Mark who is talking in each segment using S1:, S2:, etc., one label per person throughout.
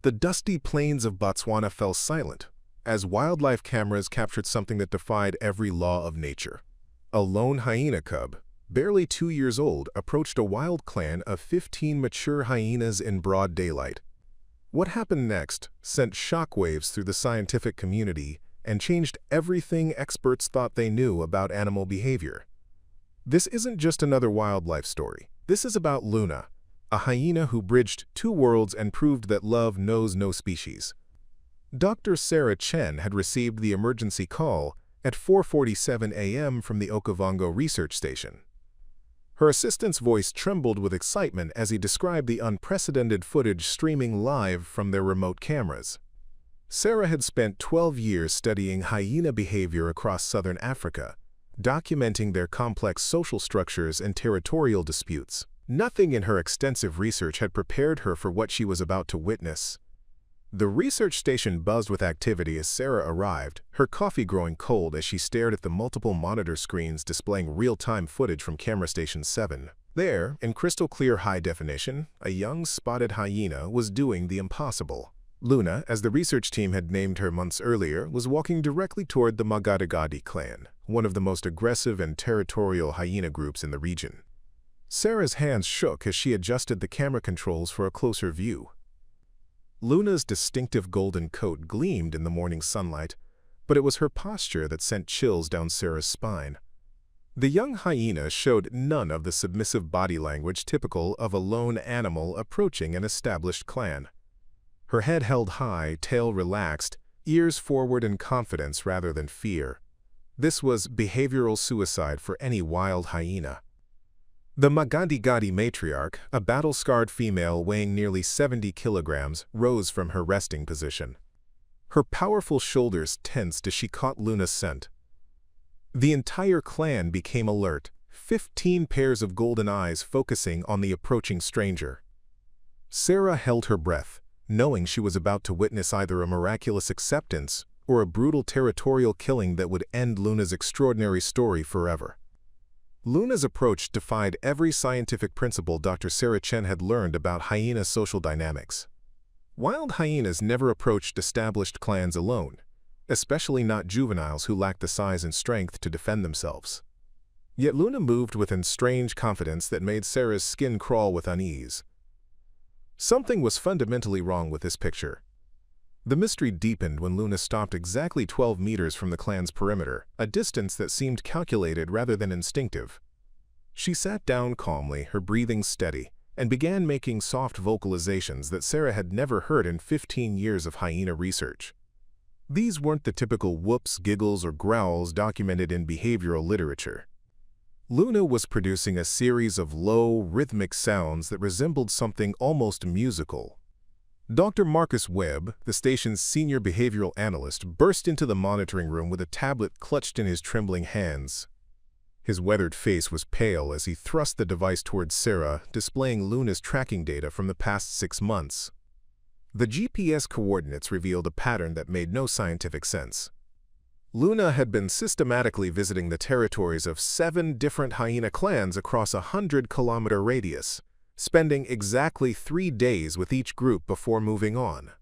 S1: The dusty plains of Botswana fell silent, as wildlife cameras captured something that defied every law of nature. A lone hyena cub, barely 2 years old, approached a wild clan of 15 mature hyenas in broad daylight. What happened next sent shockwaves through the scientific community and changed everything experts thought they knew about animal behavior. This isn't just another wildlife story. This is about Luna, a hyena who bridged 2 worlds and proved that love knows no species. Dr. Sarah Chen had received the emergency call at 4:47 a.m. from the Okavango research station. Her assistant's voice trembled with excitement as he described the unprecedented footage streaming live from their remote cameras. Sarah had spent 12 years studying hyena behavior across southern Africa, documenting their complex social structures and territorial disputes. Nothing in her extensive research had prepared her for what she was about to witness. The research station buzzed with activity as Sarah arrived, her coffee growing cold as she stared at the multiple monitor screens displaying real-time footage from Camera Station 7. There, in crystal-clear high definition, a young spotted hyena was doing the impossible. Luna, as the research team had named her months earlier, was walking directly toward the Mabote clan, one of the most aggressive and territorial hyena groups in the region. Sarah's hands shook as she adjusted the camera controls for a closer view. Luna's distinctive golden coat gleamed in the morning sunlight, but it was her posture that sent chills down Sarah's spine. The young hyena showed none of the submissive body language typical of a lone animal approaching an established clan. Her head held high, tail relaxed, ears forward in confidence rather than fear. This was behavioral suicide for any wild hyena. The Mabote matriarch, a battle-scarred female weighing nearly 70 kilograms, rose from her resting position. Her powerful shoulders tensed as she caught Luna's scent. The entire clan became alert, 15 pairs of golden eyes focusing on the approaching stranger. Sarah held her breath, knowing she was about to witness either a miraculous acceptance or a brutal territorial killing that would end Luna's extraordinary story forever. Luna's approach defied every scientific principle Dr. Sarah Chen had learned about hyena social dynamics. Wild hyenas never approached established clans alone, especially not juveniles who lacked the size and strength to defend themselves. Yet Luna moved with a strange confidence that made Sarah's skin crawl with unease. Something was fundamentally wrong with this picture. The mystery deepened when Luna stopped exactly 12 meters from the clan's perimeter, a distance that seemed calculated rather than instinctive. She sat down calmly, her breathing steady, and began making soft vocalizations that Sarah had never heard in 15 years of hyena research. These weren't the typical whoops, giggles, or growls documented in behavioral literature. Luna was producing a series of low, rhythmic sounds that resembled something almost musical. Dr. Marcus Webb, the station's senior behavioral analyst, burst into the monitoring room with a tablet clutched in his trembling hands. His weathered face was pale as he thrust the device towards Sarah, displaying Luna's tracking data from the past 6 months. The GPS coordinates revealed a pattern that made no scientific sense. Luna had been systematically visiting the territories of 7 different hyena clans across a 100-kilometer radius, spending exactly 3 days with each group before moving on.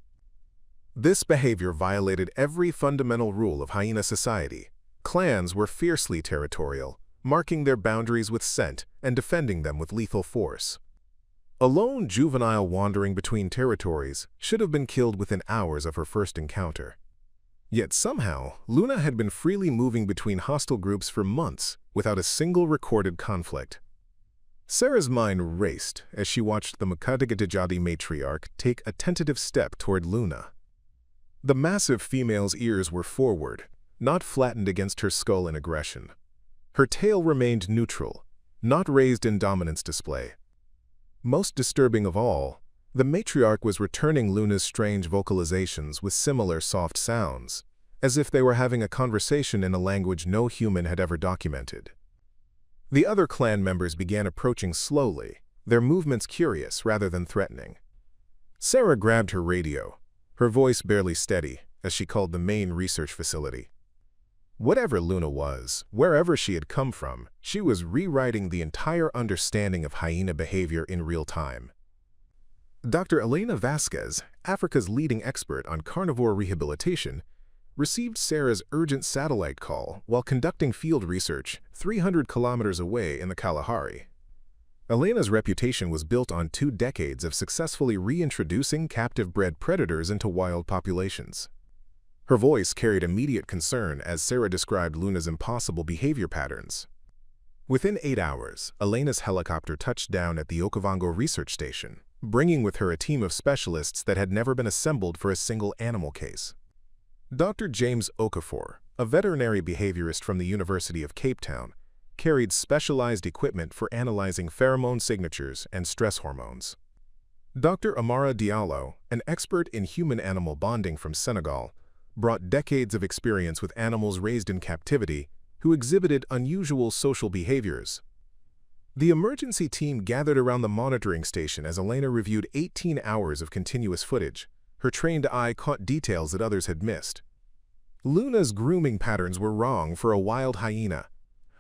S1: This behavior violated every fundamental rule of hyena society. Clans were fiercely territorial, marking their boundaries with scent and defending them with lethal force. A lone juvenile wandering between territories should have been killed within hours of her first encounter. Yet somehow, Luna had been freely moving between hostile groups for months without a single recorded conflict. Sarah's mind raced as she watched the Mabote matriarch take a tentative step toward Luna. The massive female's ears were forward, not flattened against her skull in aggression. Her tail remained neutral, not raised in dominance display. Most disturbing of all, the matriarch was returning Luna's strange vocalizations with similar soft sounds, as if they were having a conversation in a language no human had ever documented. The other clan members began approaching slowly, their movements curious rather than threatening. Sarah grabbed her radio, her voice barely steady, as she called the main research facility. Whatever Luna was, wherever she had come from, she was rewriting the entire understanding of hyena behavior in real time. Dr. Elena Vasquez, Africa's leading expert on carnivore rehabilitation, received Sarah's urgent satellite call while conducting field research 300 kilometers away in the Kalahari. Elena's reputation was built on 2 decades of successfully reintroducing captive-bred predators into wild populations. Her voice carried immediate concern as Sarah described Luna's impossible behavior patterns. Within 8 hours, Elena's helicopter touched down at the Okavango Research Station, bringing with her a team of specialists that had never been assembled for a single animal case. Dr. James Okafor, a veterinary behaviorist from the University of Cape Town, carried specialized equipment for analyzing pheromone signatures and stress hormones. Dr. Amara Diallo, an expert in human-animal bonding from Senegal, brought decades of experience with animals raised in captivity who exhibited unusual social behaviors. The emergency team gathered around the monitoring station as Elena reviewed 18 hours of continuous footage. Her trained eye caught details that others had missed. Luna's grooming patterns were wrong for a wild hyena.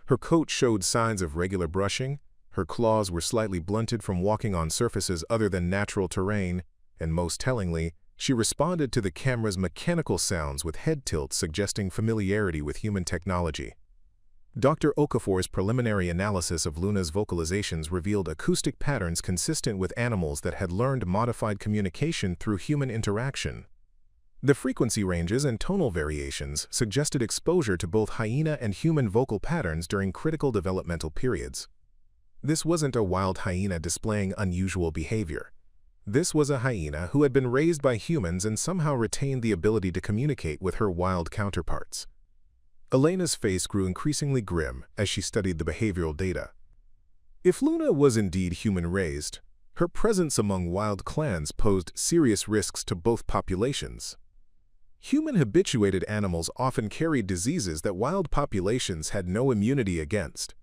S1: Her coat showed signs of regular brushing, her claws were slightly blunted from walking on surfaces other than natural terrain, and most tellingly, she responded to the camera's mechanical sounds with head tilts suggesting familiarity with human technology. Dr. Okafor's preliminary analysis of Luna's vocalizations revealed acoustic patterns consistent with animals that had learned modified communication through human interaction. The frequency ranges and tonal variations suggested exposure to both hyena and human vocal patterns during critical developmental periods. This wasn't a wild hyena displaying unusual behavior. This was a hyena who had been raised by humans and somehow retained the ability to communicate with her wild counterparts. Elena's face grew increasingly grim as she studied the behavioral data. If Luna was indeed human-raised, her presence among wild clans posed serious risks to both populations. Human-habituated animals often carried diseases that wild populations had no immunity against.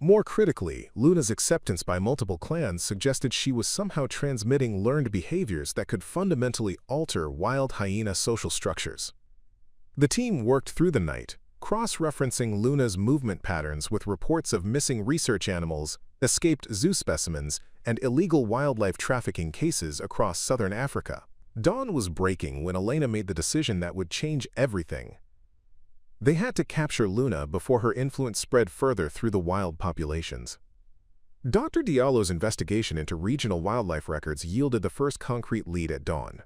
S1: More critically, Luna's acceptance by multiple clans suggested she was somehow transmitting learned behaviors that could fundamentally alter wild hyena social structures. The team worked through the night, cross-referencing Luna's movement patterns with reports of missing research animals, escaped zoo specimens, and illegal wildlife trafficking cases across southern Africa. Dawn was breaking when Elena made the decision that would change everything. They had to capture Luna before her influence spread further through the wild populations. Dr. Diallo's investigation into regional wildlife records yielded the first concrete lead at dawn.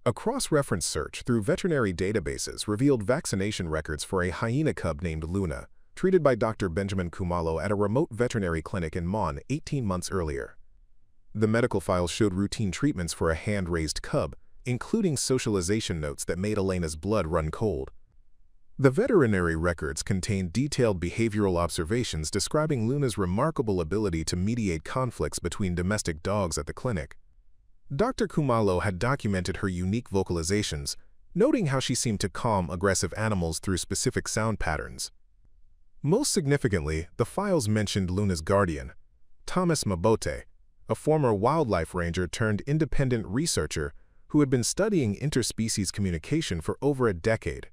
S1: A cross-reference search through veterinary databases revealed vaccination records for a hyena cub named Luna, treated by Dr. Benjamin Kumalo at a remote veterinary clinic in Mon 18 months earlier. The medical files showed routine treatments for a hand-raised cub, including socialization notes that made Elena's blood run cold. The veterinary records contained detailed behavioral observations describing Luna's remarkable ability to mediate conflicts between domestic dogs at the clinic. Dr. Kumalo had documented her unique vocalizations, noting how she seemed to calm aggressive animals through specific sound patterns. Most significantly, the files mentioned Luna's guardian, Thomas Mabote, a former wildlife ranger turned independent researcher who had been studying interspecies communication for over a decade.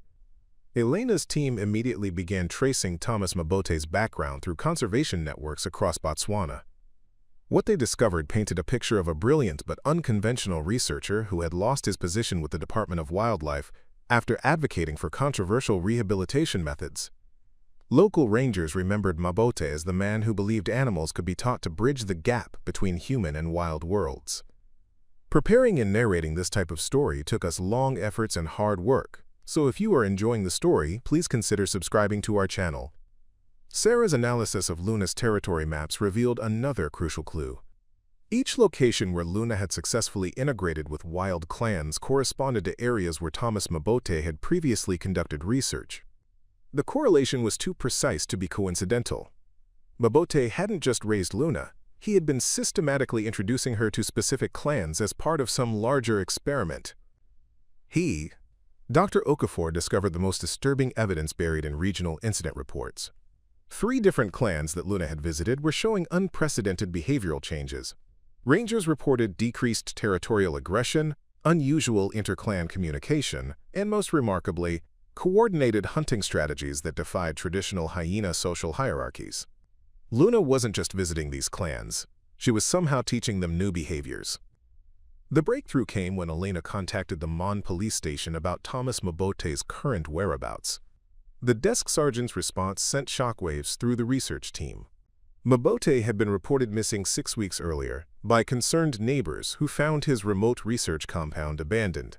S1: Elena's team immediately began tracing Thomas Mabote's background through conservation networks across Botswana. What they discovered painted a picture of a brilliant but unconventional researcher who had lost his position with the Department of Wildlife after advocating for controversial rehabilitation methods. Local rangers remembered Mabote as the man who believed animals could be taught to bridge the gap between human and wild worlds. Preparing and narrating this type of story took us long efforts and hard work, so if you are enjoying the story, please consider subscribing to our channel. Sarah's analysis of Luna's territory maps revealed another crucial clue. Each location where Luna had successfully integrated with wild clans corresponded to areas where Thomas Mabote had previously conducted research. The correlation was too precise to be coincidental. Mabote hadn't just raised Luna, he had been systematically introducing her to specific clans as part of some larger experiment. Dr. Okafor discovered the most disturbing evidence buried in regional incident reports. 3 different clans that Luna had visited were showing unprecedented behavioral changes. Rangers reported decreased territorial aggression, unusual inter-clan communication, and most remarkably, coordinated hunting strategies that defied traditional hyena social hierarchies. Luna wasn't just visiting these clans, she was somehow teaching them new behaviors. The breakthrough came when Elena contacted the Mon police station about Thomas Mabote's current whereabouts. The desk sergeant's response sent shockwaves through the research team. Mabote had been reported missing 6 weeks earlier by concerned neighbors who found his remote research compound abandoned.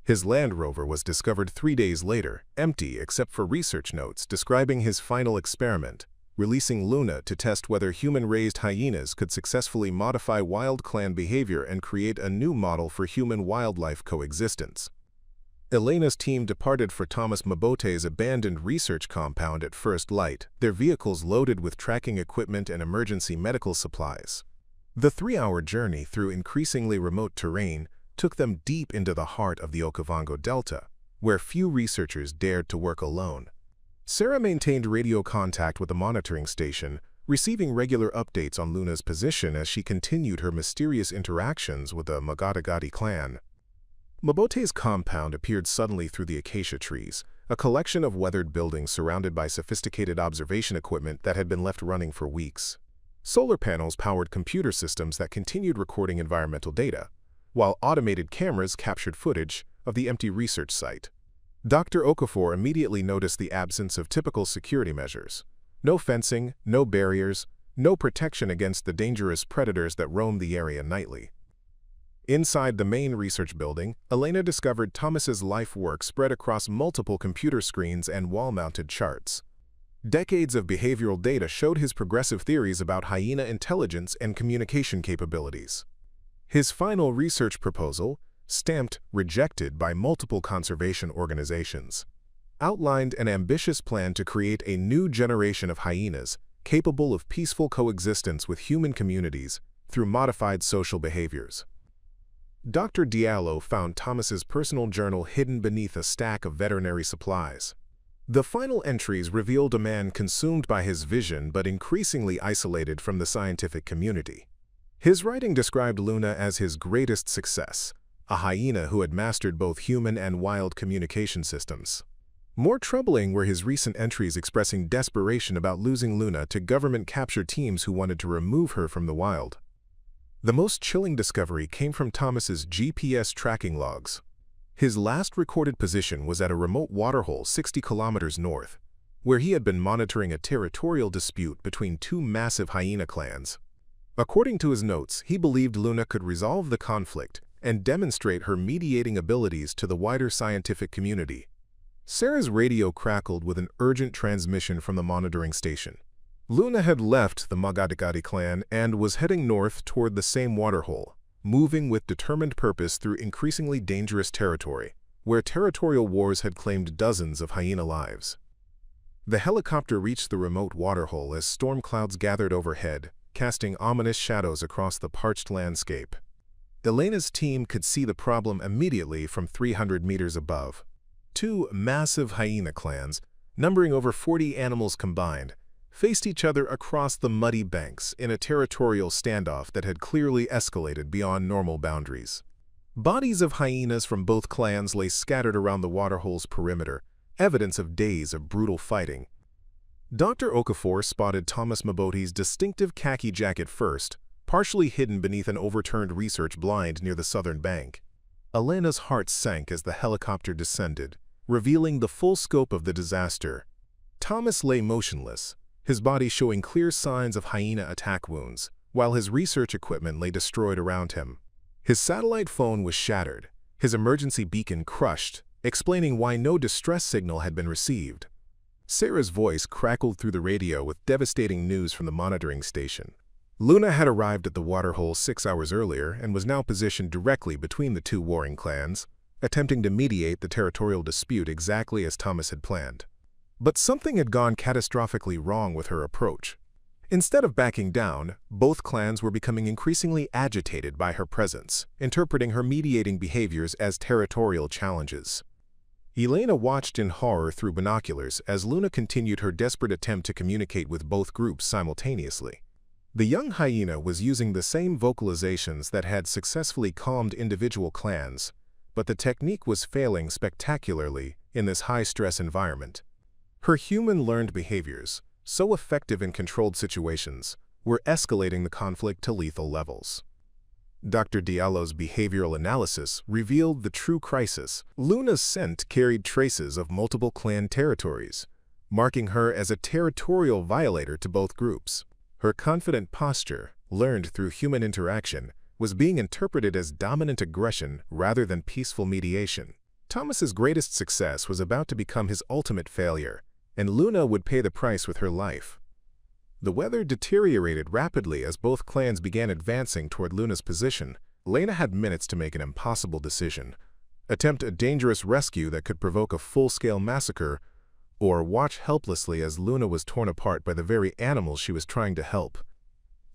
S1: His Land Rover was discovered 3 days later, empty except for research notes describing his final experiment, releasing Luna to test whether human-raised hyenas could successfully modify wild clan behavior and create a new model for human-wildlife coexistence. Elena's team departed for Thomas Mabote's abandoned research compound at first light, their vehicles loaded with tracking equipment and emergency medical supplies. The 3-hour journey through increasingly remote terrain took them deep into the heart of the Okavango Delta, where few researchers dared to work alone. Sarah maintained radio contact with the monitoring station, receiving regular updates on Luna's position as she continued her mysterious interactions with the Mabote clan. Mabote's compound appeared suddenly through the acacia trees, a collection of weathered buildings surrounded by sophisticated observation equipment that had been left running for weeks. Solar panels powered computer systems that continued recording environmental data, while automated cameras captured footage of the empty research site. Dr. Okafor immediately noticed the absence of typical security measures. No fencing, no barriers, no protection against the dangerous predators that roamed the area nightly. Inside the main research building, Elena discovered Thomas's life work spread across multiple computer screens and wall-mounted charts. Decades of behavioral data showed his progressive theories about hyena intelligence and communication capabilities. His final research proposal, stamped rejected by multiple conservation organizations, outlined an ambitious plan to create a new generation of hyenas capable of peaceful coexistence with human communities through modified social behaviors. Dr. Diallo found Thomas's personal journal hidden beneath a stack of veterinary supplies. The final entries revealed a man consumed by his vision but increasingly isolated from the scientific community. His writing described Luna as his greatest success, a hyena who had mastered both human and wild communication systems. More troubling were his recent entries expressing desperation about losing Luna to government-captured teams who wanted to remove her from the wild. The most chilling discovery came from Thomas's GPS tracking logs. His last recorded position was at a remote waterhole 60 kilometers north, where he had been monitoring a territorial dispute between 2 massive hyena clans. According to his notes, he believed Luna could resolve the conflict and demonstrate her mediating abilities to the wider scientific community. Sarah's radio crackled with an urgent transmission from the monitoring station. Luna had left the Mabote clan and was heading north toward the same waterhole, moving with determined purpose through increasingly dangerous territory, where territorial wars had claimed dozens of hyena lives. The helicopter reached the remote waterhole as storm clouds gathered overhead, casting ominous shadows across the parched landscape. Elena's team could see the problem immediately from 300 meters above. 2 massive hyena clans, numbering over 40 animals combined, faced each other across the muddy banks in a territorial standoff that had clearly escalated beyond normal boundaries. Bodies of hyenas from both clans lay scattered around the waterhole's perimeter, evidence of days of brutal fighting. Dr. Okafor spotted Thomas Mabote's distinctive khaki jacket first, partially hidden beneath an overturned research blind near the southern bank. Elena's heart sank as the helicopter descended, revealing the full scope of the disaster. Thomas lay motionless, his body showing clear signs of hyena attack wounds, while his research equipment lay destroyed around him. His satellite phone was shattered, his emergency beacon crushed, explaining why no distress signal had been received. Sarah's voice crackled through the radio with devastating news from the monitoring station. Luna had arrived at the waterhole 6 hours earlier and was now positioned directly between the 2 warring clans, attempting to mediate the territorial dispute exactly as Thomas had planned. But something had gone catastrophically wrong with her approach. Instead of backing down, both clans were becoming increasingly agitated by her presence, interpreting her mediating behaviors as territorial challenges. Elena watched in horror through binoculars as Luna continued her desperate attempt to communicate with both groups simultaneously. The young hyena was using the same vocalizations that had successfully calmed individual clans, but the technique was failing spectacularly in this high-stress environment. Her human-learned behaviors, so effective in controlled situations, were escalating the conflict to lethal levels. Dr. Diallo's behavioral analysis revealed the true crisis. Luna's scent carried traces of multiple clan territories, marking her as a territorial violator to both groups. Her confident posture, learned through human interaction, was being interpreted as dominant aggression rather than peaceful mediation. Thomas's greatest success was about to become his ultimate failure, and Luna would pay the price with her life. The weather deteriorated rapidly as both clans began advancing toward Luna's position. Lena had minutes to make an impossible decision: attempt a dangerous rescue that could provoke a full-scale massacre, or watch helplessly as Luna was torn apart by the very animals she was trying to help.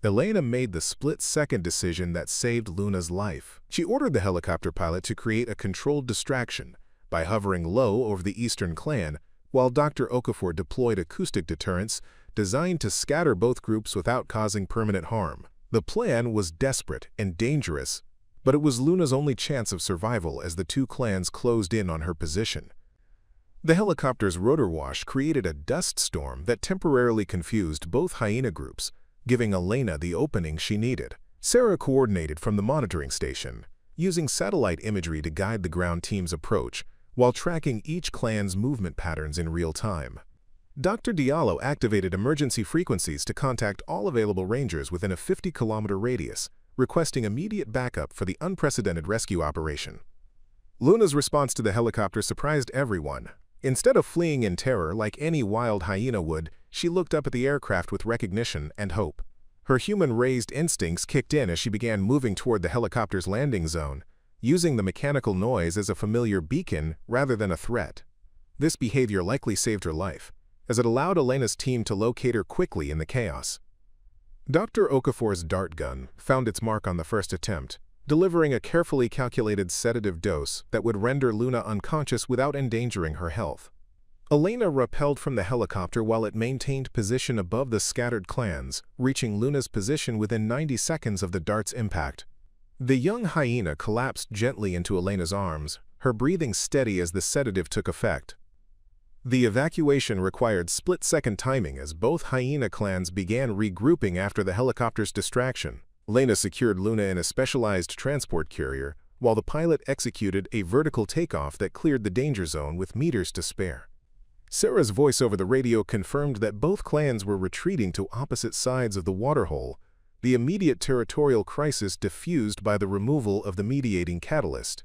S1: Elena made the split-second decision that saved Luna's life. She ordered the helicopter pilot to create a controlled distraction by hovering low over the eastern clan, while Dr. Okafor deployed acoustic deterrents designed to scatter both groups without causing permanent harm. The plan was desperate and dangerous, but it was Luna's only chance of survival as the two clans closed in on her position. The helicopter's rotor wash created a dust storm that temporarily confused both hyena groups, giving Elena the opening she needed. Sarah coordinated from the monitoring station, using satellite imagery to guide the ground team's approach, while tracking each clan's movement patterns in real time. Dr. Diallo activated emergency frequencies to contact all available rangers within a 50-kilometer radius, requesting immediate backup for the unprecedented rescue operation. Luna's response to the helicopter surprised everyone. Instead of fleeing in terror like any wild hyena would, she looked up at the aircraft with recognition and hope. Her human-raised instincts kicked in as she began moving toward the helicopter's landing zone, using the mechanical noise as a familiar beacon rather than a threat. This behavior likely saved her life, as it allowed Elena's team to locate her quickly in the chaos. Dr. Okafor's dart gun found its mark on the first attempt, delivering a carefully calculated sedative dose that would render Luna unconscious without endangering her health. Elena rappelled from the helicopter while it maintained position above the scattered clans, reaching Luna's position within 90 seconds of the dart's impact. The young hyena collapsed gently into Elena's arms, her breathing steady as the sedative took effect. The evacuation required split-second timing as both hyena clans began regrouping after the helicopter's distraction. Elena secured Luna in a specialized transport carrier, while the pilot executed a vertical takeoff that cleared the danger zone with meters to spare. Sarah's voice over the radio confirmed that both clans were retreating to opposite sides of the waterhole, the immediate territorial crisis diffused by the removal of the mediating catalyst.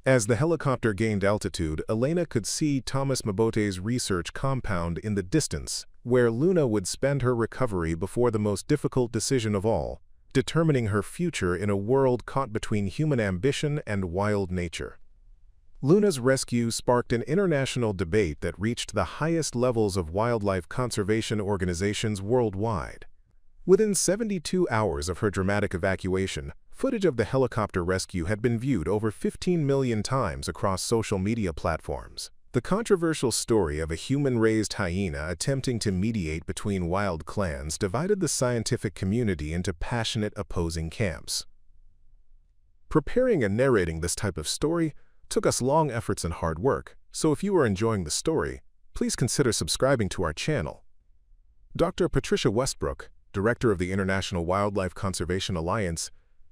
S1: As the helicopter gained altitude, Elena could see Thomas Mabote's research compound in the distance, where Luna would spend her recovery before the most difficult decision of all, determining her future in a world caught between human ambition and wild nature. Luna's rescue sparked an international debate that reached the highest levels of wildlife conservation organizations worldwide. Within 72 hours of her dramatic evacuation, footage of the helicopter rescue had been viewed over 15 million times across social media platforms. The controversial story of a human-raised hyena attempting to mediate between wild clans divided the scientific community into passionate opposing camps. Preparing and narrating this type of story took us long efforts and hard work, so if you are enjoying the story, please consider subscribing to our channel. Dr. Patricia Westbrook, director of the International Wildlife Conservation Alliance,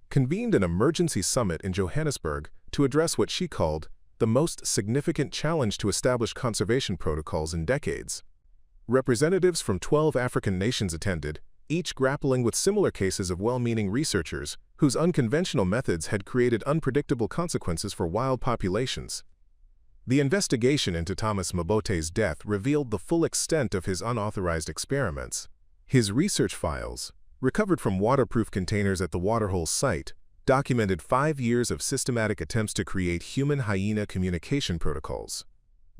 S1: convened an emergency summit in Johannesburg to address what she called the most significant challenge to establish conservation protocols in decades. Representatives from 12 African nations attended, each grappling with similar cases of well-meaning researchers whose unconventional methods had created unpredictable consequences for wild populations. The investigation into Thomas Mabote's death revealed the full extent of his unauthorized experiments. His research files, recovered from waterproof containers at the waterhole site, documented 5 years of systematic attempts to create human-hyena communication protocols.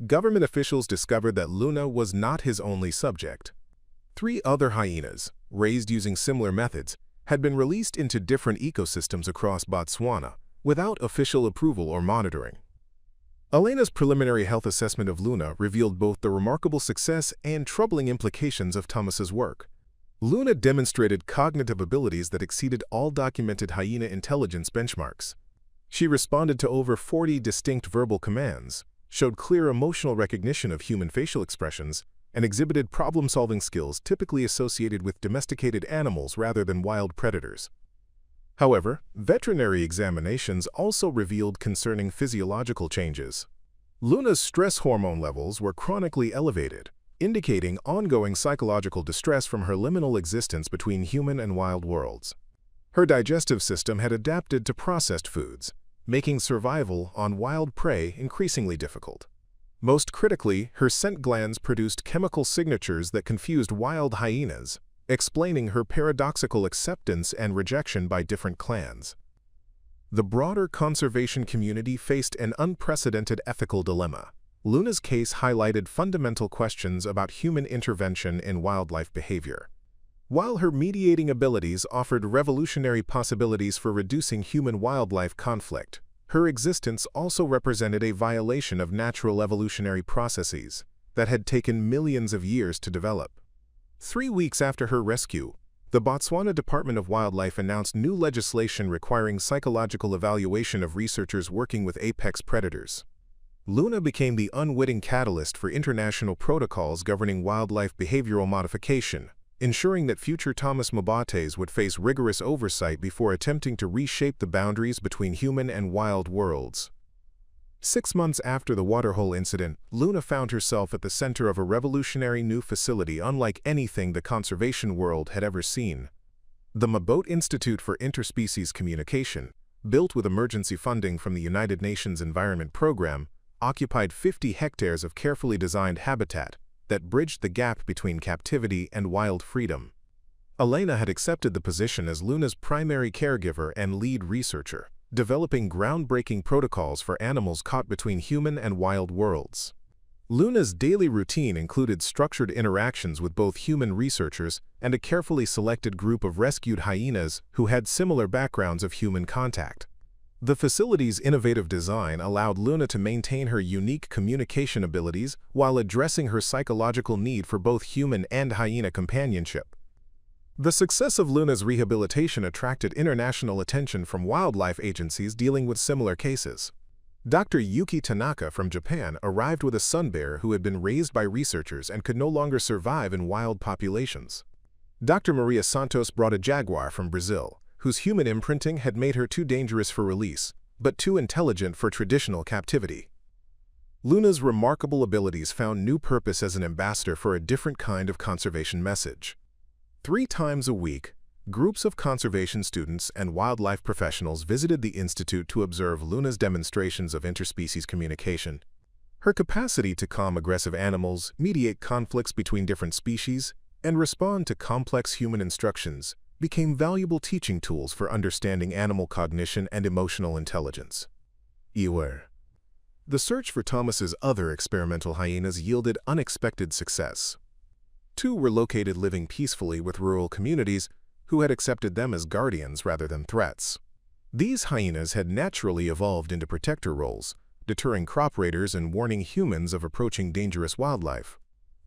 S1: Government officials discovered that Luna was not his only subject. 3 other hyenas, raised using similar methods, had been released into different ecosystems across Botswana, without official approval or monitoring. Elena's preliminary health assessment of Luna revealed both the remarkable success and troubling implications of Thomas's work. Luna demonstrated cognitive abilities that exceeded all documented hyena intelligence benchmarks. She responded to over 40 distinct verbal commands, showed clear emotional recognition of human facial expressions, and exhibited problem-solving skills typically associated with domesticated animals rather than wild predators. However, veterinary examinations also revealed concerning physiological changes. Luna's stress hormone levels were chronically elevated, indicating ongoing psychological distress from her liminal existence between human and wild worlds. Her digestive system had adapted to processed foods, making survival on wild prey increasingly difficult. Most critically, her scent glands produced chemical signatures that confused wild hyenas, explaining her paradoxical acceptance and rejection by different clans. The broader conservation community faced an unprecedented ethical dilemma. Luna's case highlighted fundamental questions about human intervention in wildlife behavior. While her mediating abilities offered revolutionary possibilities for reducing human-wildlife conflict, her existence also represented a violation of natural evolutionary processes that had taken millions of years to develop. 3 weeks after her rescue, the Botswana Department of Wildlife announced new legislation requiring psychological evaluation of researchers working with apex predators. Luna became the unwitting catalyst for international protocols governing wildlife behavioral modification, ensuring that future Thomas Mabotes would face rigorous oversight before attempting to reshape the boundaries between human and wild worlds. 6 months after the waterhole incident, Luna found herself at the center of a revolutionary new facility unlike anything the conservation world had ever seen. The Mabote Institute for Interspecies Communication, built with emergency funding from the United Nations Environment Program, occupied 50 hectares of carefully designed habitat that bridged the gap between captivity and wild freedom. Elena had accepted the position as Luna's primary caregiver and lead researcher, developing groundbreaking protocols for animals caught between human and wild worlds. Luna's daily routine included structured interactions with both human researchers and a carefully selected group of rescued hyenas who had similar backgrounds of human contact. The facility's innovative design allowed Luna to maintain her unique communication abilities while addressing her psychological need for both human and hyena companionship. The success of Luna's rehabilitation attracted international attention from wildlife agencies dealing with similar cases. Dr. Yuki Tanaka from Japan arrived with a sun bear who had been raised by researchers and could no longer survive in wild populations. Dr. Maria Santos brought a jaguar from Brazil, whose human imprinting had made her too dangerous for release, but too intelligent for traditional captivity. Luna's remarkable abilities found new purpose as an ambassador for a different kind of conservation message. 3 times a week, groups of conservation students and wildlife professionals visited the Institute to observe Luna's demonstrations of interspecies communication. Her capacity to calm aggressive animals, mediate conflicts between different species, and respond to complex human instructions became valuable teaching tools for understanding animal cognition and emotional intelligence. The search for Thomas's other experimental hyenas yielded unexpected success. 2 were located living peacefully with rural communities who had accepted them as guardians rather than threats. These hyenas had naturally evolved into protector roles, deterring crop raiders and warning humans of approaching dangerous wildlife.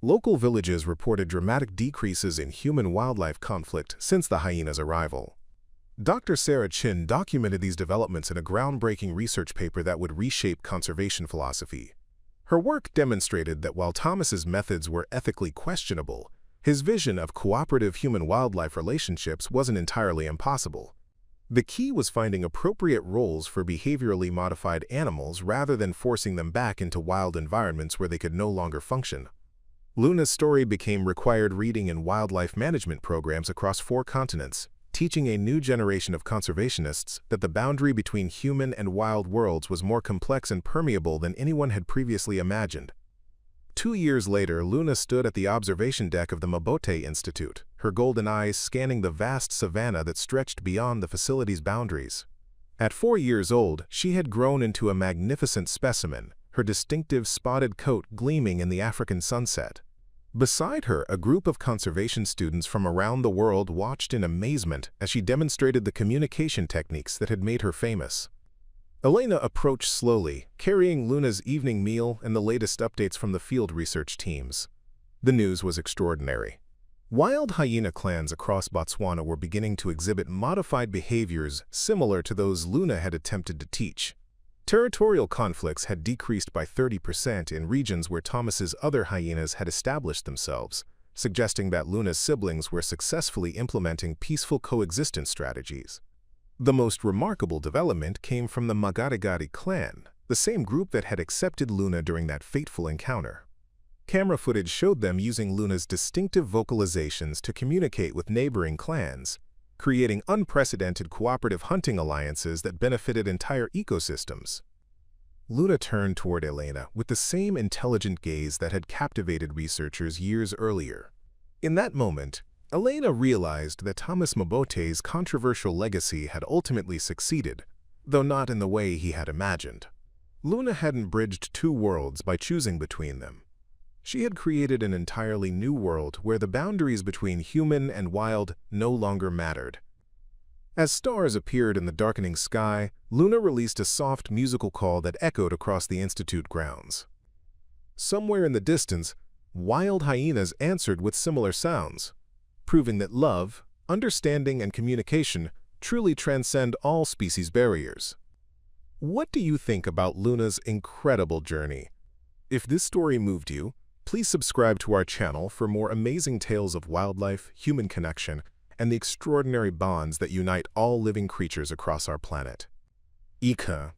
S1: Local villages reported dramatic decreases in human-wildlife conflict since the hyena's arrival. Dr. Sarah Chen documented these developments in a groundbreaking research paper that would reshape conservation philosophy. Her work demonstrated that while Thomas's methods were ethically questionable, his vision of cooperative human-wildlife relationships wasn't entirely impossible. The key was finding appropriate roles for behaviorally modified animals rather than forcing them back into wild environments where they could no longer function. Luna's story became required reading in wildlife management programs across 4 continents, teaching a new generation of conservationists that the boundary between human and wild worlds was more complex and permeable than anyone had previously imagined. 2 years later, Luna stood at the observation deck of the Mabote Institute, her golden eyes scanning the vast savanna that stretched beyond the facility's boundaries. At 4 years old, she had grown into a magnificent specimen, her distinctive spotted coat gleaming in the African sunset. Beside her, a group of conservation students from around the world watched in amazement as she demonstrated the communication techniques that had made her famous. Elena approached slowly, carrying Luna's evening meal and the latest updates from the field research teams. The news was extraordinary. Wild hyena clans across Botswana were beginning to exhibit modified behaviors similar to those Luna had attempted to teach. Territorial conflicts had decreased by 30% in regions where Thomas's other hyenas had established themselves, suggesting that Luna's siblings were successfully implementing peaceful coexistence strategies. The most remarkable development came from the Mabote clan, the same group that had accepted Luna during that fateful encounter. Camera footage showed them using Luna's distinctive vocalizations to communicate with neighboring clans, creating unprecedented cooperative hunting alliances that benefited entire ecosystems. Luna turned toward Elena with the same intelligent gaze that had captivated researchers years earlier. In that moment, Elena realized that Thomas Mabote's controversial legacy had ultimately succeeded, though not in the way he had imagined. Luna hadn't bridged two worlds by choosing between them. She had created an entirely new world where the boundaries between human and wild no longer mattered. As stars appeared in the darkening sky, Luna released a soft musical call that echoed across the Institute grounds. Somewhere in the distance, wild hyenas answered with similar sounds, proving that love, understanding, and communication truly transcend all species barriers. What do you think about Luna's incredible journey? If this story moved you, please subscribe to our channel for more amazing tales of wildlife, human connection, and the extraordinary bonds that unite all living creatures across our planet. Ika,